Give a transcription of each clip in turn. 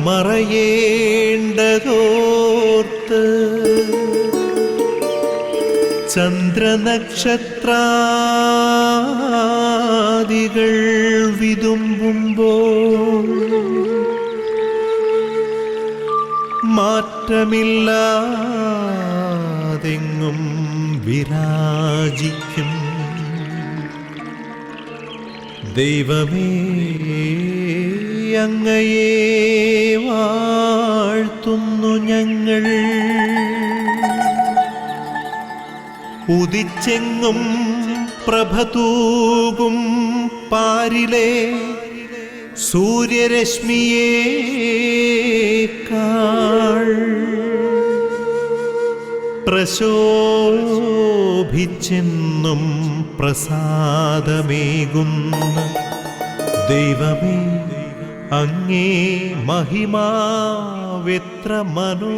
മറയേണ്ടതോർത്ത് ചന്ദ്രനക്ഷത്രാദികൾ വിതുമ്പുമ്പോൾ മാറ്റമില്ലാതെങ്ങും വിരാജിക്കും ദൈവമേ, അങ്ങയെ വാഴ്ത്തുന്നു ഞങ്ങൾ. ഉദിച്ചെങ്ങും പ്രഭതൂകും പാരിലെ സൂര്യരശ്മിയേക്കാൾ പ്രശോഭിച്ചെന്നും പ്രസാദമേകുന്ന ദൈവമേ, അങ്ങേ മഹിമാവെത്ര മനോജ്ഞം.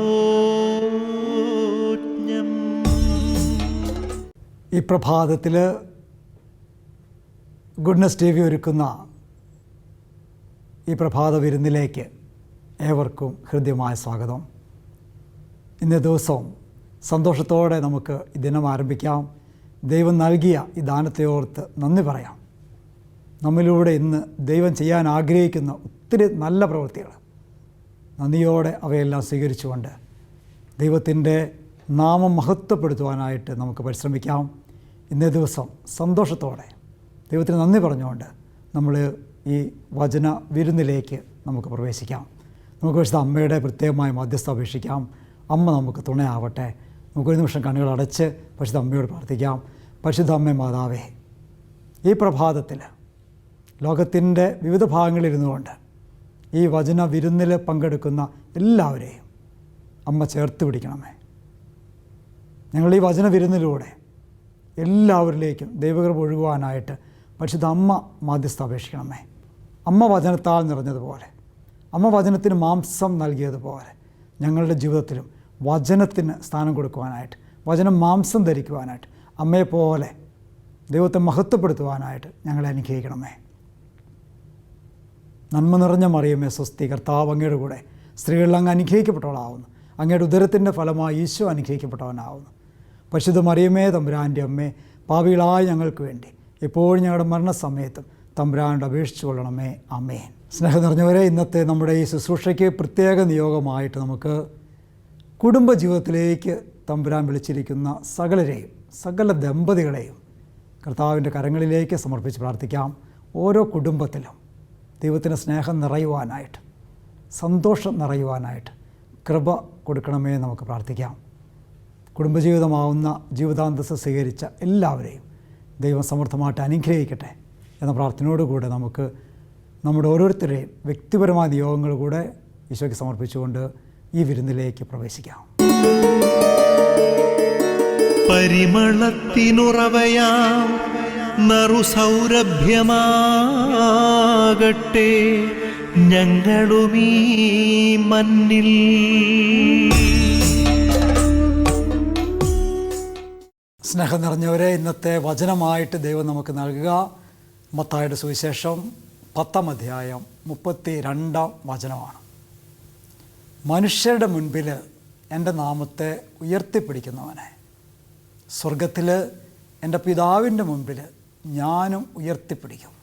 ഈ പ്രഭാതത്തിൽ ഗുഡ്നസ് ടി വി ഒരുക്കുന്ന ഈ പ്രഭാത വിരുന്നിലേക്ക് ഏവർക്കും ഹൃദ്യമായ സ്വാഗതം. ഇന്നേ ദിവസവും സന്തോഷത്തോടെ നമുക്ക് ഈ ദിനം ആരംഭിക്കാം. ദൈവം നൽകിയ ഈ ദാനത്തെ ഓർത്ത് നന്ദി പറയാം. നമ്മിലൂടെ ഇന്ന് ദൈവം ചെയ്യാൻ ആഗ്രഹിക്കുന്ന ഒത്തിരി നല്ല പ്രവൃത്തികൾ, നന്ദിയോടെ അവയെല്ലാം സ്വീകരിച്ചുകൊണ്ട് ദൈവത്തിൻ്റെ നാമം മഹത്വപ്പെടുത്തുവാനായിട്ട് നമുക്ക് പരിശ്രമിക്കാം. ഇന്നേ ദിവസം സന്തോഷത്തോടെ ദൈവത്തിന് നന്ദി പറഞ്ഞുകൊണ്ട് നമ്മൾ ഈ വചന വിരുന്നിലേക്ക് നമുക്ക് പ്രവേശിക്കാം. നമുക്ക് വിശുദ്ധ അമ്മയുടെ പ്രത്യേകമായ മധ്യസ്ഥ അപേക്ഷിക്കാം. അമ്മ നമുക്ക് തുണയാവട്ടെ. നമുക്കൊരു നിമിഷം കണ്ണുകൾ അടച്ച് പരിശുദ്ധ അമ്മയോട് പ്രാർത്ഥിക്കാം. പരിശുദ്ധ അമ്മേ മാതാവേ, ഈ പ്രഭാതത്തിൽ ലോകത്തിൻ്റെ വിവിധ ഭാഗങ്ങളിലിരുന്നു കൊണ്ട് ഈ വചന വിരുന്നിൽ പങ്കെടുക്കുന്ന എല്ലാവരെയും അമ്മ ചേർത്ത് പിടിക്കണമേ. ഞങ്ങൾ ഈ വചന വിരുന്നിലൂടെ എല്ലാവരിലേക്കും ദൈവകൃപ ഒഴുകുവാനായിട്ട് പരിശുദ്ധ അമ്മ മാധ്യസ്ഥ അപേക്ഷിക്കണമേ. അമ്മ വചനത്താൽ നിറഞ്ഞതുപോലെ, അമ്മ വചനത്തിന് മാംസം നൽകിയതുപോലെ ഞങ്ങളുടെ ജീവിതത്തിലും വചനത്തിന് സ്ഥാനം കൊടുക്കുവാനായിട്ട്, വചനം മാംസം ധരിക്കുവാനായിട്ട്, അമ്മയെപ്പോലെ ദൈവത്തെ മഹത്വപ്പെടുത്തുവാനായിട്ട് ഞങ്ങളെ അനുഗ്രഹിക്കണമേ. നന്മ നിറഞ്ഞ മറിയമേ സ്വസ്തി, കർത്താവ് അങ്ങയുടെ കൂടെ സ്ത്രീകളിൽ അങ്ങ് അനുഗ്രഹിക്കപ്പെട്ടവളാവുന്നു. അങ്ങയുടെ ഉദരത്തിൻ്റെ ഫലമായി ഈശോ അനുഗ്രഹിക്കപ്പെട്ടവനാവുന്നു. പരിശുദ്ധ മറിയമേ തമ്പുരാൻ്റെ അമ്മേ, പാപികളായ ഞങ്ങൾക്ക് വേണ്ടി എപ്പോഴും ഞങ്ങളുടെ മരണസമയത്തും തമ്പുരാനോട് അപേക്ഷിച്ചു കൊള്ളണമേ. ആമേൻ. സ്നേഹം നിറഞ്ഞവരെ, ഇന്നത്തെ നമ്മുടെ ഈ ശുശ്രൂഷയ്ക്ക് പ്രത്യേക നിയോഗമായിട്ട് നമുക്ക് കുടുംബജീവിതത്തിലേക്ക് തമ്പുരാൻ വിളിച്ചിരിക്കുന്ന സകലരെയും, സകല ദമ്പതികളെയും കർത്താവിൻ്റെ കരങ്ങളിലേക്ക് സമർപ്പിച്ച് പ്രാർത്ഥിക്കാം. ഓരോ കുടുംബത്തിലും ദൈവത്തിൻ്റെ സ്നേഹം നിറയുവാനായിട്ട്, സന്തോഷം നിറയുവാനായിട്ട് കൃപ കൊടുക്കണമേ നമുക്ക് പ്രാർത്ഥിക്കാം. കുടുംബജീവിതമാവുന്ന ജീവിതാന്തസ്സ് സ്വീകരിച്ച എല്ലാവരെയും ദൈവം സമൃദ്ധമായിട്ട് അനുഗ്രഹിക്കട്ടെ എന്ന പ്രാർത്ഥനയോടുകൂടെ നമുക്ക് നമ്മുടെ ഓരോരുത്തരെയും വ്യക്തിപരമായ നിയോഗങ്ങൾ കൂടെ ഈശോയ്ക്ക് സമർപ്പിച്ചുകൊണ്ട് ഈ വിരുന്നിലേക്ക് പ്രവേശിക്കാം. പരിമളത്തിനുറവയാം നറുസൗരഭ്യമാകട്ടെ ഞങ്ങളുമീ മണ്ണിൽ. സ്നേഹം നിറഞ്ഞവരെ, ഇന്നത്തെ വചനമായിട്ട് ദൈവം നമുക്ക് നൽകുക മത്തായിയുടെ സുവിശേഷം 10-ാം അധ്യായം 32-ാം വചനമാണ്. മനുഷ്യരുടെ മുൻപിൽ എൻ്റെ നാമത്തെ ഉയർത്തിപ്പിടിക്കുന്നവനെ സ്വർഗത്തിൽ എൻ്റെ പിതാവിൻ്റെ മുൻപിൽ ഞാനും ഉയർത്തിപ്പിടിക്കും.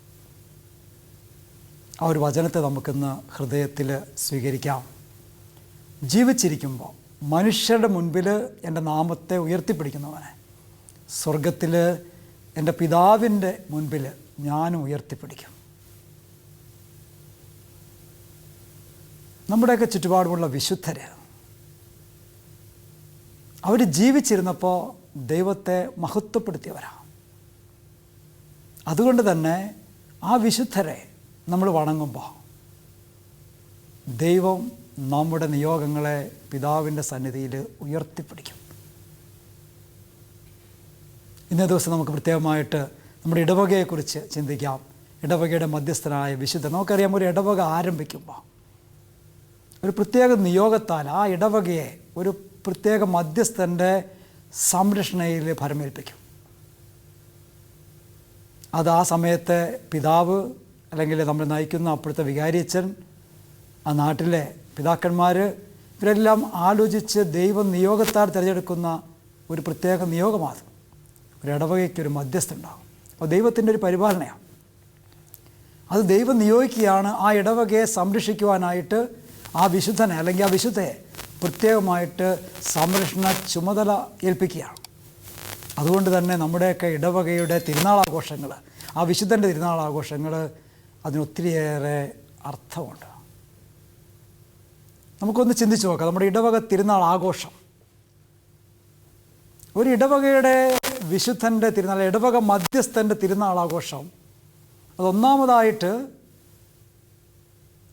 ആ ഒരു വചനത്തെ നമുക്കിന്ന് ഹൃദയത്തിൽ സ്വീകരിക്കാം. ജീവിച്ചിരിക്കുമ്പോൾ മനുഷ്യരുടെ മുൻപിൽ എൻ്റെ നാമത്തെ ഉയർത്തിപ്പിടിക്കുന്നവനെ സ്വർഗത്തിൽ എൻ്റെ പിതാവിൻ്റെ മുൻപിൽ ഞാനും ഉയർത്തിപ്പിടിക്കും. നമ്മുടെയൊക്കെ ചുറ്റുപാടുമുള്ള വിശുദ്ധർ അവർ ജീവിച്ചിരുന്നപ്പോൾ ദൈവത്തെ മഹത്വപ്പെടുത്തിയവരാണ്. അതുകൊണ്ട് തന്നെ ആ വിശുദ്ധരെ നമ്മൾ വണങ്ങുമ്പോൾ ദൈവം നമ്മുടെ നിയോഗങ്ങളെ പിതാവിൻ്റെ സന്നിധിയിൽ ഉയർത്തിപ്പിടിക്കും. ഇന്നേ ദിവസം നമുക്ക് പ്രത്യേകമായിട്ട് നമ്മുടെ ഇടവകയെക്കുറിച്ച് ചിന്തിക്കാം. ഇടവകയുടെ മധ്യസ്ഥനായ വിശുദ്ധ, നമുക്കറിയാം, ഒരു ഇടവക ആരംഭിക്കുമ്പോൾ ഒരു പ്രത്യേക നിയോഗത്താൽ ആ ഇടവകയെ ഒരു പ്രത്യേക മധ്യസ്ഥൻ്റെ സംരക്ഷണയിൽ ഭരമേൽപ്പിക്കും. അത് ആ സമയത്തെ പിതാവ് അല്ലെങ്കിൽ നമ്മൾ നയിക്കുന്ന അപ്പോഴത്തെ വികാരിയച്ഛൻ, ആ നാട്ടിലെ പിതാക്കന്മാർ ഇവരെല്ലാം ആലോചിച്ച് ദൈവം നിയോഗത്താൽ തിരഞ്ഞെടുക്കുന്ന ഒരു പ്രത്യേക നിയോഗമാണ്. ഒരു ഇടവകയ്ക്കൊരു മധ്യസ്ഥ ഉണ്ടാകും. അപ്പോൾ ദൈവത്തിൻ്റെ ഒരു പരിപാലനയാണ്. അത് ദൈവം നിയോഗിക്കുകയാണ് ആ ഇടവകയെ സംരക്ഷിക്കുവാനായിട്ട് ആ വിശുദ്ധനെ അല്ലെങ്കിൽ ആ വിശുദ്ധയെ പ്രത്യേകമായിട്ട് സംരക്ഷണ ചുമതല ഏൽപ്പിക്കുകയാണ്. അതുകൊണ്ട് തന്നെ നമ്മുടെയൊക്കെ ഇടവകയുടെ തിരുനാളാഘോഷങ്ങൾ, ആ വിശുദ്ധൻ്റെ തിരുനാളാഘോഷങ്ങൾ അതിനൊത്തിരിയേറെ അർത്ഥമുണ്ട്. നമുക്കൊന്ന് ചിന്തിച്ച് നോക്കാം. നമ്മുടെ ഇടവക തിരുനാൾ ആഘോഷം, ഒരു ഇടവകയുടെ വിശുദ്ധൻ്റെ തിരുനാൾ, ഇടവക മധ്യസ്ഥൻ്റെ തിരുനാളാഘോഷം, അതൊന്നാമതായിട്ട്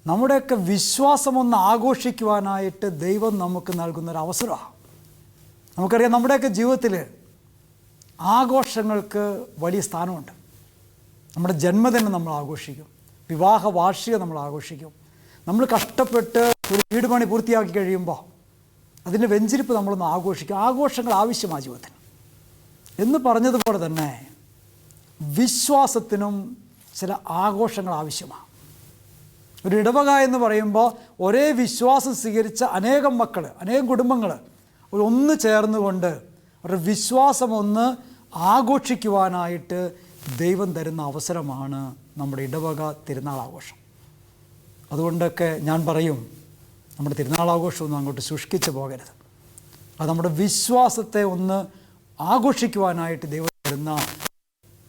നമ്മുടെയൊക്കെ വിശ്വാസമൊന്ന് ആഘോഷിക്കുവാനായിട്ട് ദൈവം നമുക്ക് നൽകുന്നൊരവസരമാണ്. നമുക്കറിയാം നമ്മുടെയൊക്കെ ജീവിതത്തിൽ ആഘോഷങ്ങൾക്ക് വലിയ സ്ഥാനമുണ്ട്. നമ്മുടെ ജന്മദിനം നമ്മൾ ആഘോഷിക്കും, വിവാഹ വാർഷികം നമ്മൾ ആഘോഷിക്കും, നമ്മൾ കഷ്ടപ്പെട്ട് ഒരു വീട് പണി പൂർത്തിയാക്കി കഴിയുമ്പോൾ അതിൻ്റെ വെഞ്ചിരിപ്പ് നമ്മളൊന്ന് ആഘോഷിക്കും. ആഘോഷങ്ങൾ ആവശ്യമാണ് ജീവിതത്തിന്. എന്ന് പറഞ്ഞതുപോലെ തന്നെ വിശ്വാസത്തിനും ചില ആഘോഷങ്ങൾ ആവശ്യമാണ്. ഒരു ഇടവക എന്ന് പറയുമ്പോൾ ഒരേ വിശ്വാസം സ്വീകരിച്ച അനേകം മക്കൾ, അനേകം കുടുംബങ്ങൾ ഒന്ന് ചേർന്നുകൊണ്ട് അവരുടെ വിശ്വാസം ഒന്ന് ആഘോഷിക്കുവാനായിട്ട് ദൈവം തരുന്ന അവസരമാണ് നമ്മുടെ ഇടവക തിരുനാളാഘോഷം. അതുകൊണ്ടൊക്കെ ഞാൻ പറയും, നമ്മുടെ തിരുനാളാഘോഷമൊന്നും അങ്ങോട്ട് ശുഷ്കിച്ച് പോകരുത്. അത് നമ്മുടെ വിശ്വാസത്തെ ഒന്ന് ആഘോഷിക്കുവാനായിട്ട് ദൈവം തരുന്ന,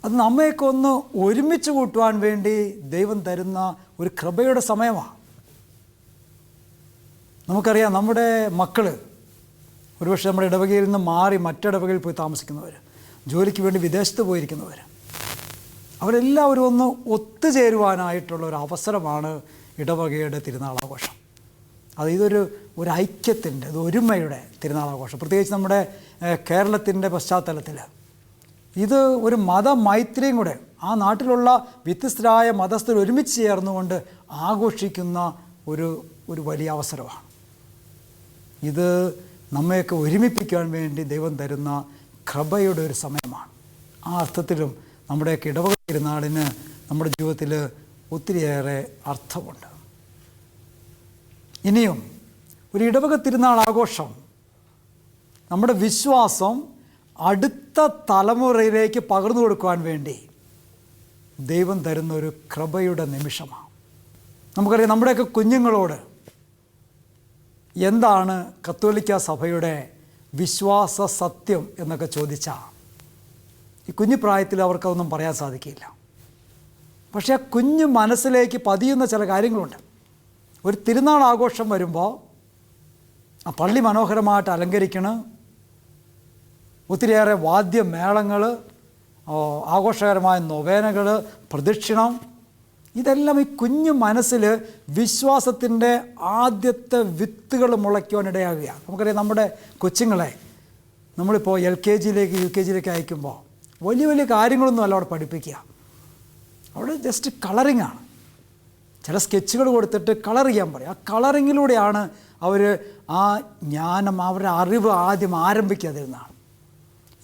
അത് നമ്മയൊക്കെ ഒന്ന് ഒരുമിച്ച് കൂട്ടുവാൻ വേണ്ടി ദൈവം തരുന്ന ഒരു കൃപയുടെ സമയമാണ്. നമുക്കറിയാം നമ്മുടെ മക്കൾ ഒരുപക്ഷെ നമ്മുടെ ഇടവകയിൽ നിന്ന് മാറി മറ്റിടവകയിൽ പോയി താമസിക്കുന്നവർ, ജോലിക്ക് വേണ്ടി വിദേശത്ത് പോയിരിക്കുന്നവർ, അവരെല്ലാവരും ഒന്ന് ഒത്തുചേരുവാനായിട്ടുള്ള ഒരു അവസരമാണ് ഇടവകയുടെ തിരുനാളാഘോഷം. ഇതൊരു ഐക്യത്തിൻ്റെ, ഇത് ഒരുമയുടെ തിരുനാളാഘോഷം. പ്രത്യേകിച്ച് നമ്മുടെ കേരളത്തിൻ്റെ പശ്ചാത്തലത്തിൽ ഇത് ഒരു മതമൈത്രിയും കൂടെ, ആ നാട്ടിലുള്ള വ്യത്യസ്തരായ മതസ്ഥർ ഒരുമിച്ച് ചേർന്നുകൊണ്ട് ആഘോഷിക്കുന്ന ഒരു വലിയ അവസരമാണ്. ഇത് നമ്മയൊക്കെ ഒരുമിപ്പിക്കാൻ വേണ്ടി ദൈവം തരുന്ന കൃപയുടെ ഒരു സമയമാണ്. ആ അർത്ഥത്തിലും നമ്മുടെയൊക്കെ ഇടവക തിരുനാളിന് നമ്മുടെ ജീവിതത്തിൽ ഒത്തിരിയേറെ അർത്ഥമുണ്ട്. ഇനിയും ഒരു ഇടവക തിരുനാൾ ആഘോഷം നമ്മുടെ വിശ്വാസം അടുത്ത തലമുറയിലേക്ക് പകർന്നു കൊടുക്കുവാൻ വേണ്ടി ദൈവം തരുന്ന ഒരു കൃപയുടെ നിമിഷമാണ്. നമുക്കറിയാം നമ്മുടെയൊക്കെ കുഞ്ഞുങ്ങളോട് എന്താണ് കത്തോലിക്ക സഭയുടെ വിശ്വാസ സത്യം എന്നൊക്കെ ചോദിച്ചാൽ ഈ കുഞ്ഞു പ്രായത്തിൽ അവർക്കതൊന്നും പറയാൻ സാധിക്കില്ല. പക്ഷേ ആ കുഞ്ഞു മനസ്സിലേക്ക് പതിയുന്ന ചില കാര്യങ്ങളുണ്ട്. ഒരു തിരുനാൾ ആഘോഷം വരുമ്പോൾ ആ പള്ളി മനോഹരമായിട്ട് അലങ്കരിക്കണം, ഒത്തിരിയേറെ വാദ്യമേളങ്ങൾ, ആഘോഷകരമായ നൊവേനകൾ, പ്രദക്ഷിണം, ഇതെല്ലാം ഈ കുഞ്ഞു മനസ്സിൽ വിശ്വാസത്തിൻ്റെ ആദ്യത്തെ വിത്തുകൾ മുളയ്ക്കുവാനിടയാകുകയാണ്. നമുക്കറിയാം നമ്മുടെ കൊച്ചുങ്ങളെ നമ്മളിപ്പോൾ LKG UKG അയക്കുമ്പോൾ വലിയ വലിയ കാര്യങ്ങളൊന്നും അല്ല അവിടെ പഠിപ്പിക്കുക. അവിടെ ജസ്റ്റ് കളറിങ്ങാണ്. ചില സ്കെച്ചുകൾ കൊടുത്തിട്ട് കളർ ചെയ്യാൻ പറയും. ആ കളറിങ്ങിലൂടെയാണ് അവർ ആ ജ്ഞാനം, അവരുടെ അറിവ് ആദ്യം ആരംഭിക്കാതിരുന്നതാണ്.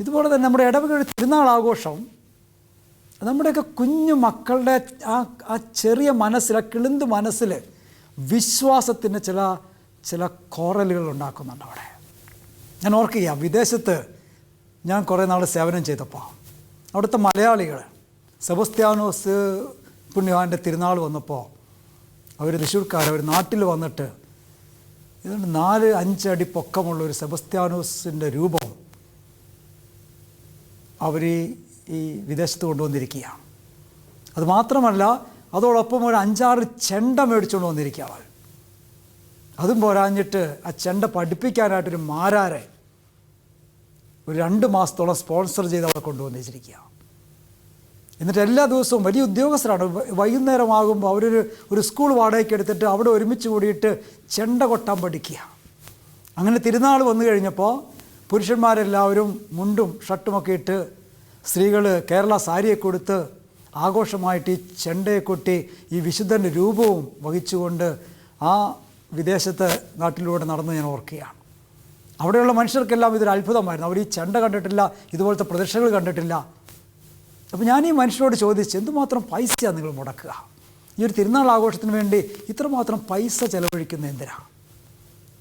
ഇതുപോലെ തന്നെ നമ്മുടെ ഇടവകയുടെ തിരുനാൾ ആഘോഷം നമ്മുടെയൊക്കെ കുഞ്ഞു മക്കളുടെ ആ ചെറിയ മനസ്സിൽ, ആ കിളിന്ത് മനസ്സിൽ വിശ്വാസത്തിന് ചില കോറലുകൾ ഉണ്ടാക്കുന്നുണ്ട് അവിടെ. ഞാൻ ഓർക്കുക, വിദേശത്ത് ഞാൻ കുറേ നാൾ സേവനം ചെയ്തപ്പോൾ അവിടുത്തെ മലയാളികൾ സെബസ്ത്യാനോസ് പുണ്യവാൻ്റെ തിരുനാൾ വന്നപ്പോൾ അവർ തൃശ്ശൂർക്കാർ നാട്ടിൽ വന്നിട്ട് ഏതാണ്ട് 4-5 അടി പൊക്കമുള്ള ഒരു സെബസ്ത്യാനോസിൻ്റെ രൂപം അവർ ഈ വിദേശത്ത് കൊണ്ടുവന്നിരിക്കുകയാണ്. അതുമാത്രമല്ല, അതോടൊപ്പം ഒരു 5-6 ചെണ്ട മേടിച്ചുകൊണ്ട് വന്നിരിക്കുക അവർ. അതും പോരാഞ്ഞിട്ട് ആ ചെണ്ട പഠിപ്പിക്കാനായിട്ടൊരു മാരാരെ ഒരു 2 മാസത്തോളം സ്പോൺസർ ചെയ്ത് അവിടെ കൊണ്ടുവന്നിരിക്കുക. എന്നിട്ട് എല്ലാ ദിവസവും വലിയ ഉദ്യോഗസ്ഥരാണ്. വൈകുന്നേരമാകുമ്പോൾ ഒരു സ്കൂൾ വാടകയ്ക്ക് എടുത്തിട്ട് അവിടെ ഒരുമിച്ച് കൂടിയിട്ട് ചെണ്ട കൊട്ടാൻ പഠിക്കുക. അങ്ങനെ തിരുനാൾ വന്നു കഴിഞ്ഞപ്പോൾ പുരുഷന്മാരെല്ലാവരും മുണ്ടും ഷർട്ടുമൊക്കെ ഇട്ട്, സ്ത്രീകൾ കേരള സാരിയെ കൊടുത്ത് ആഘോഷമായിട്ട് ഈ ചെണ്ടയെ കൊട്ടി ഈ വിശുദ്ധൻ്റെ രൂപവും വഹിച്ചുകൊണ്ട് ആ വിദേശത്തെ നാട്ടിലൂടെ നടന്ന് ഞാൻ ഓർക്കുകയാണ്. അവിടെയുള്ള മനുഷ്യർക്കെല്ലാം ഇതൊരു അത്ഭുതമായിരുന്നു. അവർ ഈ ചെണ്ട കണ്ടിട്ടില്ല, ഇതുപോലത്തെ പ്രദർശനങ്ങൾ കണ്ടിട്ടില്ല. അപ്പോൾ ഞാൻ ഈ മനുഷ്യരോട് ചോദിച്ചു, എന്തുമാത്രം പൈസയാണ് നിങ്ങൾ മുടക്കുക? ഈ ഒരു തിരുനാൾ ആഘോഷത്തിന് വേണ്ടി ഇത്രമാത്രം പൈസ ചെലവഴിക്കുന്ന എന്തിനാണ്?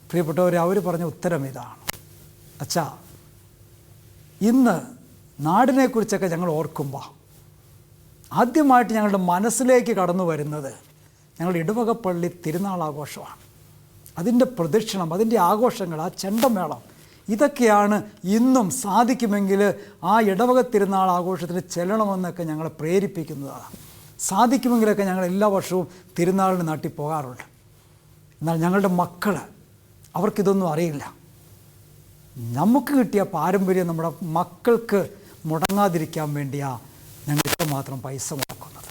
പ്രിയപ്പെട്ടവരെ, അവർ പറഞ്ഞ ഉത്തരം ഇതാണ്: അച്ഛാ, ഇന്ന് നാടിനെക്കുറിച്ചൊക്കെ ഞങ്ങൾ ഓർക്കുമ്പോൾ ആദ്യമായിട്ട് ഞങ്ങളുടെ മനസ്സിലേക്ക് കടന്നു വരുന്നത് ഞങ്ങളുടെ ഇടവകപ്പള്ളി തിരുനാൾ ആഘോഷമാണ്. അതിൻ്റെ പ്രദക്ഷിണം, അതിൻ്റെ ആഘോഷങ്ങൾ, ആ ചെണ്ടമേളം, ഇതൊക്കെയാണ് ഇന്നും സാധിക്കുമെങ്കിൽ ആ ഇടവക തിരുനാൾ ആഘോഷത്തിന് ചെല്ലണമെന്നൊക്കെ ഞങ്ങളെ പ്രേരിപ്പിക്കുന്നതാണ്. സാധിക്കുമെങ്കിലൊക്കെ ഞങ്ങൾ എല്ലാ വർഷവും തിരുനാളിന് നാട്ടിൽ പോകാറുണ്ട്. എന്നാൽ ഞങ്ങളുടെ മക്കൾ, അവർക്കിതൊന്നും അറിയില്ല. നമുക്ക് കിട്ടിയ പാരമ്പര്യം നമ്മുടെ മക്കൾക്ക് മുടങ്ങാതിരിക്കാൻ വേണ്ടിയാണ് ഞങ്ങൾ ഇത്രമാത്രം പൈസ മുടക്കുന്നത്.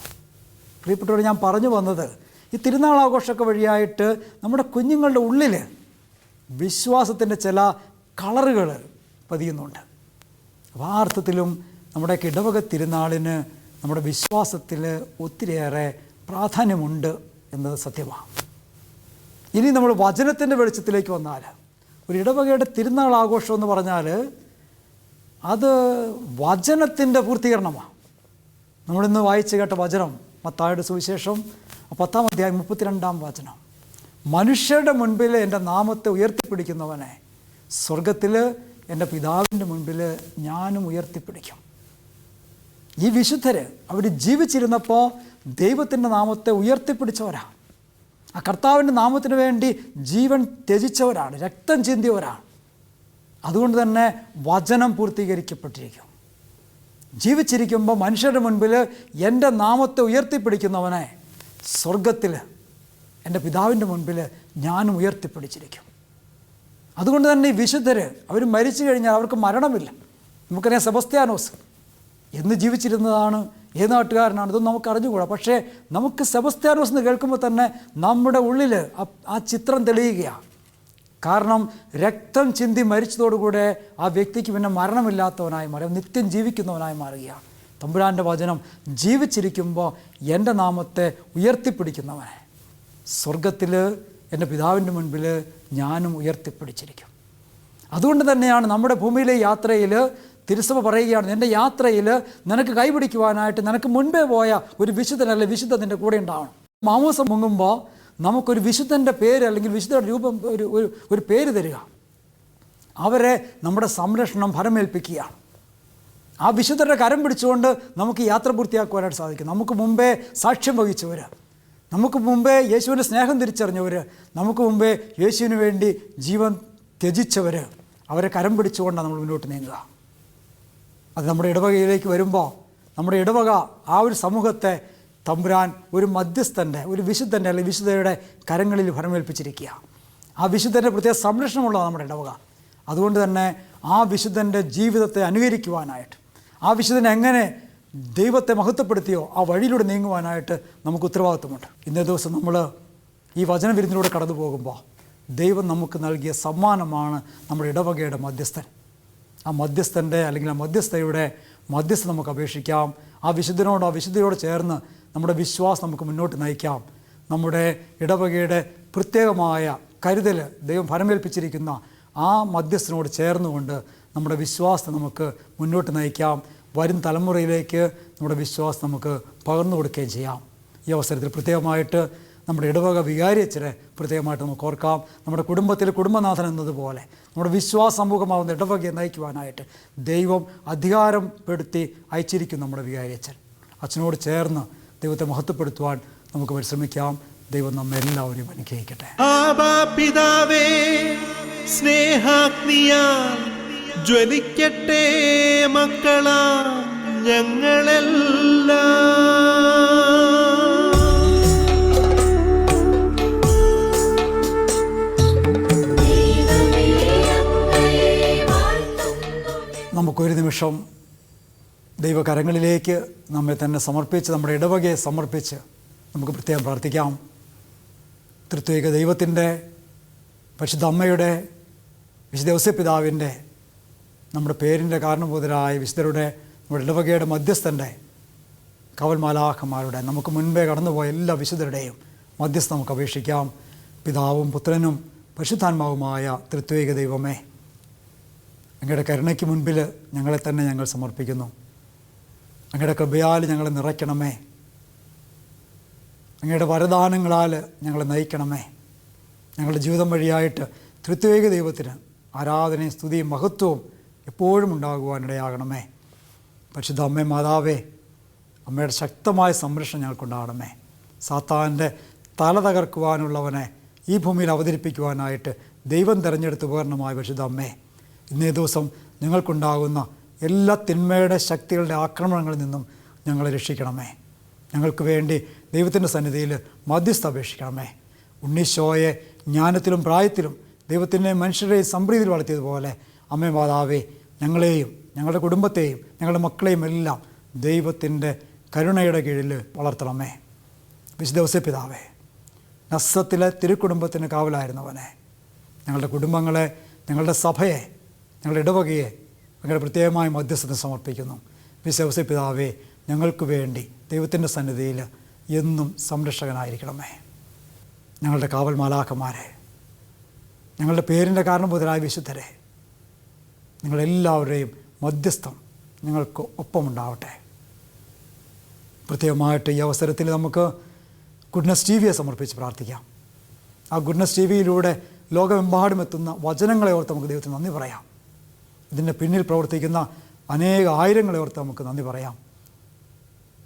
പ്രിയപ്പെട്ടവർ, ഞാൻ പറഞ്ഞു വന്നത്, ഈ തിരുനാൾ ആഘോഷമൊക്കെ വഴിയായിട്ട് നമ്മുടെ കുഞ്ഞുങ്ങളുടെ ഉള്ളിൽ വിശ്വാസത്തിൻ്റെ ചില കളറുകൾ പതിയുന്നുണ്ട്. അപ്പോൾ ആ അർത്ഥത്തിലും നമ്മുടെ ഇടവക തിരുനാളിന് നമ്മുടെ വിശ്വാസത്തിൽ ഒത്തിരിയേറെ പ്രാധാന്യമുണ്ട് എന്നത് സത്യമാണ്. ഇനി നമ്മൾ വചനത്തിൻ്റെ വെളിച്ചത്തിലേക്ക് വന്നാൽ, ഒരു ഇടവകയുടെ തിരുനാൾ ആഘോഷം എന്ന് പറഞ്ഞാൽ അത് വചനത്തിൻ്റെ പൂർത്തീകരണമാണ്. നമ്മളിന്ന് വായിച്ച് കേട്ട വചനം, മത്തായിയുടെ സുവിശേഷം 10-ാം അധ്യായം 32-ാം വചനം: മനുഷ്യരുടെ മുൻപിൽ എൻ്റെ നാമത്തെ ഉയർത്തിപ്പിടിക്കുന്നവനെ സ്വർഗത്തിൽ എൻ്റെ പിതാവിൻ്റെ മുൻപിൽ ഞാനും ഉയർത്തിപ്പിടിക്കും. ഈ വിശുദ്ധർ അവർ ജീവിച്ചിരുന്നപ്പോൾ ദൈവത്തിൻ്റെ നാമത്തെ ഉയർത്തിപ്പിടിച്ചവരാണ്. ആ കർത്താവിൻ്റെ നാമത്തിന് വേണ്ടി ജീവൻ ത്യജിച്ചവരാണ്, രക്തം ചിന്തിയവരാണ്. അതുകൊണ്ട് തന്നെ വചനം പൂർത്തീകരിക്കപ്പെട്ടിരിക്കും. ജീവിച്ചിരിക്കുമ്പോൾ മനുഷ്യരുടെ മുൻപിൽ എൻ്റെ നാമത്തെ ഉയർത്തിപ്പിടിക്കുന്നവനെ സ്വർഗത്തിൽ എൻ്റെ പിതാവിൻ്റെ മുൻപിൽ ഞാനും ഉയർത്തിപ്പിടിച്ചിരിക്കും. അതുകൊണ്ട് തന്നെ ഈ വിശുദ്ധർ അവർ മരിച്ചു കഴിഞ്ഞാൽ അവർക്ക് മരണമില്ല. നമുക്കറിയാം, സെബസ്ത്യാനോസ് എന്ന് ജീവിച്ചിരുന്നതാണ്, ഏത് നാട്ടുകാരനാണ്, ഇതൊന്നും നമുക്ക് അറിഞ്ഞുകൂടാ. പക്ഷേ നമുക്ക് സെബസ്ത്യാനോസ് എന്ന് കേൾക്കുമ്പോൾ തന്നെ നമ്മുടെ ഉള്ളിൽ ആ ചിത്രം തെളിയുകയാണ്. കാരണം രക്തം ചിന്തി മരിച്ചതോടുകൂടെ ആ വ്യക്തിക്ക് പിന്നെ മരണമില്ലാത്തവനായി മാറി, നിത്യം ജീവിക്കുന്നവനായി മാറുകയാണ്. തമ്പുരാൻ്റെ വചനം: ജീവിച്ചിരിക്കുമ്പോൾ എൻ്റെ നാമത്തെ ഉയർത്തിപ്പിടിക്കുന്നവനെ സ്വർഗത്തിൽ എൻ്റെ പിതാവിൻ്റെ മുൻപിൽ ഞാനും ഉയർത്തിപ്പിടിച്ചിരിക്കും. അതുകൊണ്ട് തന്നെയാണ് നമ്മുടെ ഭൂമിയിലെ യാത്രയിൽ തിരുസഭ പറയുകയാണ്, എൻ്റെ യാത്രയിൽ നിനക്ക് കൈപിടിക്കുവാനായിട്ട് നിനക്ക് മുൻപേ പോയ ഒരു വിശുദ്ധനല്ല വിശുദ്ധ നിൻ്റെ കൂടെ ഉണ്ടാവണം. മാമോസം മുങ്ങുമ്പോൾ നമുക്കൊരു വിശുദ്ധൻ്റെ പേര് അല്ലെങ്കിൽ വിശുദ്ധയുടെ രൂപം ഒരു പേര് തരിക, അവരെ നമ്മുടെ സംരക്ഷണം ഫലമേൽപ്പിക്കുകയാണ്. ആ വിശുദ്ധരുടെ കരം പിടിച്ചുകൊണ്ട് നമുക്ക് യാത്ര പൂർത്തിയാക്കുവാനായിട്ട് സാധിക്കും. നമുക്ക് മുമ്പേ സാക്ഷ്യം വഹിച്ചവർ, നമുക്ക് മുമ്പേ യേശുവിൻ്റെ സ്നേഹം തിരിച്ചറിഞ്ഞവർ, നമുക്ക് മുമ്പേ യേശുവിന് വേണ്ടി ജീവൻ ത്യജിച്ചവർ, അവരെ കരം പിടിച്ചുകൊണ്ടാണ് നമ്മൾ മുന്നോട്ട് നീങ്ങുക. അത് നമ്മുടെ ഇടവകയിലേക്ക് വരുമ്പോൾ നമ്മുടെ ഇടവക ആ ഒരു സമൂഹത്തെ തമ്പുരാൻ ഒരു മധ്യസ്ഥൻ്റെ, ഒരു വിശുദ്ധൻ്റെ അല്ലെങ്കിൽ വിശുദ്ധയുടെ കരങ്ങളിൽ ഫലമേൽപ്പിച്ചിരിക്കുക. ആ വിശുദ്ധൻ്റെ പ്രത്യേക സംരക്ഷണമുള്ളതാണ് നമ്മുടെ ഇടവക. അതുകൊണ്ട് തന്നെ ആ വിശുദ്ധൻ്റെ ജീവിതത്തെ അനുകരിക്കുവാനായിട്ട്, ആ വിശുദ്ധനെ എങ്ങനെ ദൈവത്തെ മഹത്വപ്പെടുത്തിയോ ആ വഴിയിലൂടെ നീങ്ങുവാനായിട്ട് നമുക്ക് ഉത്തരവാദിത്വമുണ്ട്. ഇന്നേ ദിവസം നമ്മൾ ഈ വചനവിരുന്നിലൂടെ കടന്നു പോകുമ്പോൾ ദൈവം നമുക്ക് നൽകിയ സമ്മാനമാണ് നമ്മുടെ ഇടവകയുടെ മധ്യസ്ഥൻ. ആ മധ്യസ്ഥൻ്റെ അല്ലെങ്കിൽ ആ മധ്യസ്ഥയുടെ മധ്യസ്ഥ നമുക്ക് അപേക്ഷിക്കാം. ആ വിശുദ്ധനോട്, ആ വിശുദ്ധയോട് ചേർന്ന് നമ്മുടെ വിശ്വാസം നമുക്ക് മുന്നോട്ട് നയിക്കാം. നമ്മുടെ ഇടവകയുടെ പ്രത്യേകമായ കരുതൽ ദൈവം ഫലമേൽപ്പിച്ചിരിക്കുന്ന ആ മധ്യസ്ഥനോട് ചേർന്നുകൊണ്ട് നമ്മുടെ വിശ്വാസം നമുക്ക് മുന്നോട്ട് നയിക്കാം. വരും തലമുറയിലേക്ക് നമ്മുടെ വിശ്വാസം നമുക്ക് പകർന്നു കൊടുക്കുകയും ചെയ്യാം. ഈ അവസരത്തിൽ പ്രത്യേകമായിട്ട് നമ്മുടെ ഇടവക വികാരിയച്ഛനെ പ്രത്യേകമായിട്ട് നമുക്ക് ഓർക്കാം. നമ്മുടെ കുടുംബത്തിൽ കുടുംബനാഥൻ എന്നതുപോലെ നമ്മുടെ വിശ്വാസ സമൂഹമാവുന്ന ഇടവകയെ നയിക്കുവാനായിട്ട് ദൈവം അധികാരപ്പെടുത്തി അയച്ചിരിക്കും നമ്മുടെ വികാരിയച്ഛൻ. അച്ഛനോട് ചേർന്ന് ദൈവത്തെ മഹത്വപ്പെടുത്തുവാൻ നമുക്ക് പരിശ്രമിക്കാം. ദൈവം നമ്മെ എല്ലാവരെയും അനുഗ്രഹിക്കട്ടെ. പിതാവേ, സ്നേഹാഗ്നിയാൽ ജ്വലിക്കട്ടെ മക്കളാ ഞങ്ങളെല്ലാം. നമുക്കൊരു നിമിഷം ദൈവകരങ്ങളിലേക്ക് നമ്മെ തന്നെ സമർപ്പിച്ച്, നമ്മുടെ ഇടവകയെ സമർപ്പിച്ച് നമുക്ക് പ്രത്യേകം പ്രാർത്ഥിക്കാം. ത്രിത്വൈക ദൈവത്തിൻ്റെ, പരിശുദ്ധ അമ്മയുടെ, വിശുദ്ധ ഔസേപ്പിതാവിൻ്റെ, നമ്മുടെ പേരിൻ്റെ കാരണഭൂതരായ വിശുദ്ധരുടെ, നമ്മുടെ ഇടവകയുടെ മധ്യസ്ഥൻ്റെ, കവൽമാലാഖമാരുടെ, നമുക്ക് മുൻപേ കടന്നുപോയ എല്ലാ വിശുദ്ധരുടെയും മധ്യസ്ഥ നമുക്ക് അപേക്ഷിക്കാം. പിതാവും പുത്രനും പരിശുദ്ധാത്മാവുമായ ത്രിത്വൈക ദൈവമേ, അങ്ങയുടെ കരുണയ്ക്ക് മുൻപിൽ ഞങ്ങളെ തന്നെ ഞങ്ങൾ സമർപ്പിക്കുന്നു. അങ്ങയുടെ കൃപയാൽ ഞങ്ങളെ നിറയ്ക്കണമേ. അങ്ങയുടെ വരദാനങ്ങളാൽ ഞങ്ങളെ നയിക്കണമേ. ഞങ്ങളുടെ ജീവിതം വഴിയായിട്ട് ത്രിത്വേക ദൈവത്തിന് ആരാധനയും സ്തുതിയും മഹത്വവും എപ്പോഴും ഉണ്ടാകുവാനിടയാകണമേ. പരിശുദ്ധ അമ്മേ മാതാവേ, അമ്മയുടെ ശക്തമായ സംരക്ഷണം ഞങ്ങൾക്കുണ്ടാകണമേ. സാത്താൻ്റെ തല തകർക്കുവാനുള്ളവനെ ഈ ഭൂമിയിൽ അവതരിപ്പിക്കുവാനായിട്ട് ദൈവം തിരഞ്ഞെടുത്ത ഉപകരണമായ പരിശുദ്ധ അമ്മേ, ഇന്നേ ദിവസം ഞങ്ങൾക്കുണ്ടാകുന്ന എല്ലാ തിന്മയുടെ ശക്തികളുടെ ആക്രമണങ്ങളിൽ നിന്നും ഞങ്ങളെ രക്ഷിക്കണമേ. ഞങ്ങൾക്ക് വേണ്ടി ദൈവത്തിൻ്റെ സന്നിധിയിൽ മധ്യസ്ഥ അപേക്ഷിക്കണമേ. ഉണ്ണീശോയെ ജ്ഞാനത്തിലും പ്രായത്തിലും ദൈവത്തിൻ്റെ മനുഷ്യരെയും സംപ്രീതിയിൽ വളർത്തിയതുപോലെ അമ്മേ മാതാവേ, ഞങ്ങളെയും ഞങ്ങളുടെ കുടുംബത്തെയും ഞങ്ങളുടെ മക്കളെയും എല്ലാം ദൈവത്തിൻ്റെ കരുണയുടെ കീഴിൽ വളർത്തണമേ. വിശുദ്ധ ഔസേപ്പിതാവേ, നസ്സത്തിലെ തിരുക്കുടുംബത്തിന് കാവലായിരുന്നവനെ, ഞങ്ങളുടെ കുടുംബങ്ങളെ, ഞങ്ങളുടെ സഭയെ, ഞങ്ങളുടെ ഇടവകയെ ഞങ്ങളുടെ പ്രത്യേകമായ മധ്യസ്ഥത സമർപ്പിക്കുന്നു. വിശുദ്ധ ഔസേപ്പിതാവേ, ഞങ്ങൾക്ക് വേണ്ടി ദൈവത്തിൻ്റെ സന്നിധിയിൽ എന്നും സംരക്ഷകനായിരിക്കണമേ. ഞങ്ങളുടെ കാവൽ മാലാഖമാരെ, ഞങ്ങളുടെ പേരിൻ്റെ കാരണഭൂതരായ വിശുദ്ധരെ, നിങ്ങളെല്ലാവരുടെയും മധ്യസ്ഥം ഞങ്ങൾക്ക് ഒപ്പമുണ്ടാവട്ടെ. പ്രത്യേകമായിട്ട് ഈ അവസരത്തിൽ നമുക്ക് ഗുഡ്നസ് ടി വിയെ സമർപ്പിച്ച് പ്രാർത്ഥിക്കാം. ആ ഗുഡ്നസ് ടി വിയിലൂടെ ലോകമെമ്പാടും എത്തുന്ന വചനങ്ങളെ ഓർത്ത് നമുക്ക് ദൈവത്തിന് നന്ദി പറയാം. ഇതിൻ്റെ പിന്നിൽ പ്രവർത്തിക്കുന്ന അനേക ആയിരങ്ങളെ ഓർത്ത് നമുക്ക് നന്ദി പറയാം.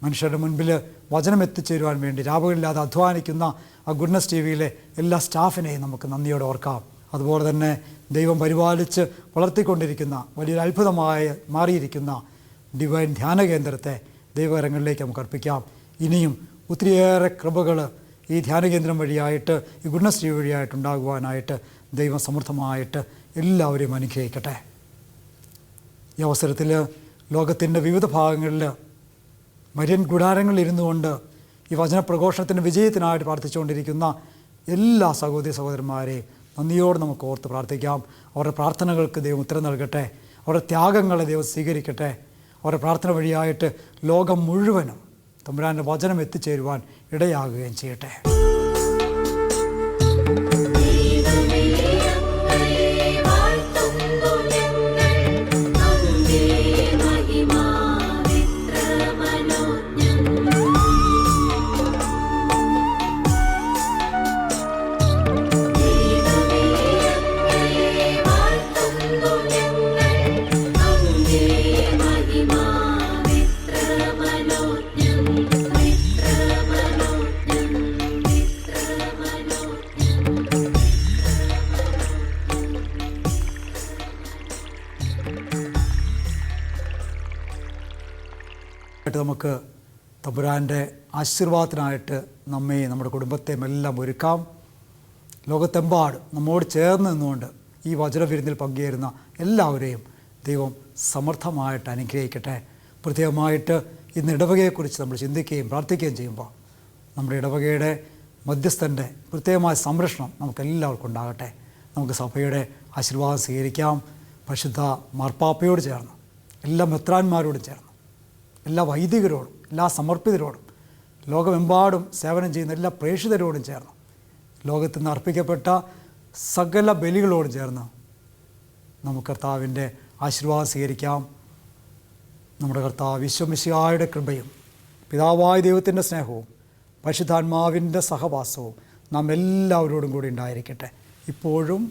മനുഷ്യരുടെ മുൻപിൽ വചനം എത്തിച്ചേരുവാൻ വേണ്ടി രാവുകളില്ലാതെ അധ്വാനിക്കുന്ന ആ ഗുഡ്നസ് ടി വിയിലെ എല്ലാ സ്റ്റാഫിനെയും നമുക്ക് നന്ദിയോടെ ഓർക്കാം. അതുപോലെ തന്നെ ദൈവം പരിപാലിച്ച് വളർത്തിക്കൊണ്ടിരിക്കുന്ന വലിയൊരു അത്ഭുതമായി മാറിയിരിക്കുന്ന ഡിവൈൻ ധ്യാന കേന്ദ്രത്തെ ദൈവകരങ്ങളിലേക്ക് നമുക്ക് അർപ്പിക്കാം. ഇനിയും ഒത്തിരിയേറെ കൃപകൾ ഈ ധ്യാനകേന്ദ്രം വഴിയായിട്ട്, ഈ ഗുഡ്നസ് ടി വി വഴിയായിട്ട് ഉണ്ടാകുവാനായിട്ട് ദൈവം സമൃദ്ധമായിട്ട് എല്ലാവരെയും അനുഗ്രഹിക്കട്ടെ. ഈ അവസരത്തിൽ ലോകത്തിൻ്റെ വിവിധ ഭാഗങ്ങളിൽ മരിയൻ കൂടാരങ്ങളിൽ ഇരുന്നു കൊണ്ട് ഈ വചനപ്രഘോഷണത്തിൻ്റെ വിജയത്തിനായിട്ട് പ്രാർത്ഥിച്ചുകൊണ്ടിരിക്കുന്ന എല്ലാ സഹോദരി സഹോദരന്മാരെയും നന്ദിയോട് നമുക്ക് ഓർത്ത് പ്രാർത്ഥിക്കാം. അവരുടെ പ്രാർത്ഥനകൾക്ക് ദൈവം ഉത്തരം നൽകട്ടെ. അവരുടെ ത്യാഗങ്ങളെ ദൈവം സ്വീകരിക്കട്ടെ. അവരുടെ പ്രാർത്ഥന വഴിയായിട്ട് ലോകം മുഴുവനും തമ്പുരാൻ്റെ വചനം എത്തിച്ചേരുവാൻ ഇടയാകുകയും ചെയ്യട്ടെ. നമുക്ക് തമ്പുരാൻ്റെ ആശീർവാദത്തിനായിട്ട് നമ്മെയും നമ്മുടെ കുടുംബത്തെയും എല്ലാം ഒരുക്കാം. ലോകത്തെമ്പാടും നമ്മോട് ചേർന്ന് നിന്നുകൊണ്ട് ഈ വചനവിരുന്നിൽ പങ്കുചേരുന്ന എല്ലാവരെയും ദൈവം സമർത്ഥമായിട്ട് അനുഗ്രഹിക്കട്ടെ. പ്രത്യേകമായിട്ട് ഇന്ന് ഇടവകയെക്കുറിച്ച് നമ്മൾ ചിന്തിക്കുകയും പ്രാർത്ഥിക്കുകയും ചെയ്യുമ്പോൾ നമ്മുടെ ഇടവകയുടെ മധ്യസ്ഥൻ്റെ പ്രത്യേകമായ സംരക്ഷണം നമുക്കെല്ലാവർക്കും ഉണ്ടാകട്ടെ. നമുക്ക് സഭയുടെ ആശീർവാദം സ്വീകരിക്കാം. പരിശുദ്ധ മാർപ്പാപ്പയോട് ചേർന്ന്, എല്ലാ മെത്രാന്മാരോടും ചേർന്ന്, എല്ലാ വൈദികരോടും, എല്ലാ സമർപ്പിതരോടും, ലോകമെമ്പാടും സേവനം ചെയ്യുന്ന എല്ലാ പ്രേക്ഷിതരോടും ചേർന്ന്, ലോകത്ത് നിന്ന് അർപ്പിക്കപ്പെട്ട സകല ബലികളോടും ചേർന്ന് നമുക്ക് കർത്താവിൻ്റെ ആശീർവാദം സ്വീകരിക്കാം. നമ്മുടെ കർത്താവ് ഈശോമിശിഹായുടെ കൃപയും പിതാവായ ദൈവത്തിൻ്റെ സ്നേഹവും പരിശുദ്ധാത്മാവിൻ്റെ സഹവാസവും നാം എല്ലാവരോടും കൂടി ഉണ്ടായിരിക്കട്ടെ, ഇപ്പോഴും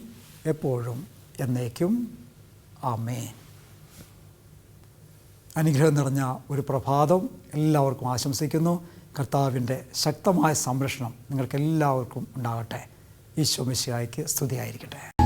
എപ്പോഴും എന്നേക്കും. ആമേൻ. അനുഗ്രഹം നിറഞ്ഞ ഒരു പ്രഭാതം എല്ലാവർക്കും ആശംസിക്കുന്നു. കർത്താവിൻ്റെ ശക്തമായ സംരക്ഷണം നിങ്ങൾക്കെല്ലാവർക്കും ഉണ്ടാകട്ടെ. ഈശോ മിശിഹായ്ക്ക് സ്തുതിയായിരിക്കട്ടെ.